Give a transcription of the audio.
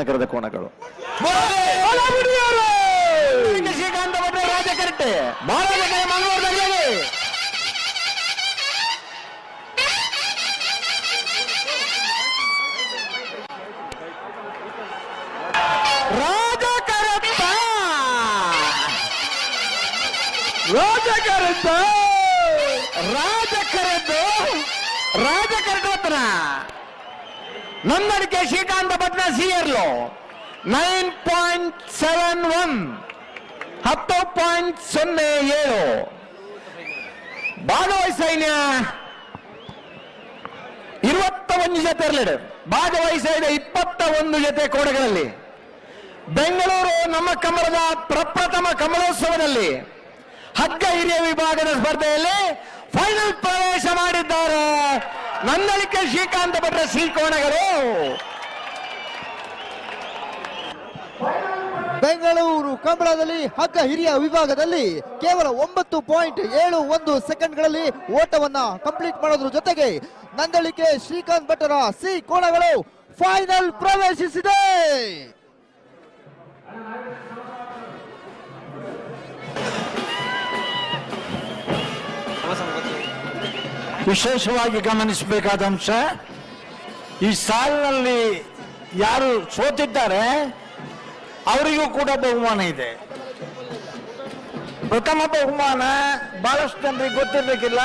ನಗರದ ಕೋಣಗಳು. ಶ್ರೀಕಾಂತ ಭಟ್ರ ರಾಜಕರಟ್ಟೆ ಮಹಾರಾಜ ಮಂಗಳೂರಿನಲ್ಲಿ ರಾಜಕರಟವತ್ತನ ನನ್ನಡಿಕೆ ಶ್ರೀಕಾಂತ ಭಟ್ನ ಸಿಯರ್ಲು 9.71 10.07 ಭಾಗವಹಿಸೈನ್ಯ 21 ಜೊತೆ ಇರಲಿದೆ. ಭಾಗವಹಿಸಿದ 21 ಜೊತೆ ಕೋಣೆಗಳಲ್ಲಿ ಬೆಂಗಳೂರು ನಮ್ಮ ಕಮಲದ ಪ್ರಪ್ರಥಮ ಕಮಲೋತ್ಸವದಲ್ಲಿ ಹಗ್ಗ ಹಿರಿಯ ವಿಭಾಗದ ಸ್ಪರ್ಧೆಯಲ್ಲಿ ಫೈನಲ್ ಪ್ರವೇಶ ಮಾಡಿದ್ದಾರೆ ನನ್ನಳಿಕೆ ಶ್ರೀಕಾಂತ ಭಟ್ರ ಸಿ ಕೋಣಗಳು. ಬೆಂಗಳೂರು ಕಂಬಳದಲ್ಲಿ ಹಗ್ಗ ಹಿರಿಯ ವಿಭಾಗದಲ್ಲಿ ಕೇವಲ 9.71 ಸೆಕೆಂಡ್ಗಳಲ್ಲಿ ಓಟವನ್ನ ಕಂಪ್ಲೀಟ್ ಮಾಡೋದ್ರ ಜೊತೆಗೆ ನಂದಳಿಕೆ ಶ್ರೀಕಾಂತ್ ಭಟ್ಟರ ಸಿ ಕೋಣಗಳು ಫೈನಲ್ ಪ್ರವೇಶಿಸಿದೆ. ವಿಶೇಷವಾಗಿ ಗಮನಿಸಬೇಕಾದ ಅಂಶ, ಈ ಸಾಲಿನಲ್ಲಿ ಯಾರು ಸೋತಿದ್ದಾರೆ ಅವರಿಗೂ ಕೂಡ ಬಹುಮಾನ ಇದೆ. ಪ್ರಥಮ ಬಹುಮಾನ ಬಹಳಷ್ಟು ಜನರಿಗೆ ಗೊತ್ತಿರಬೇಕಿಲ್ಲ.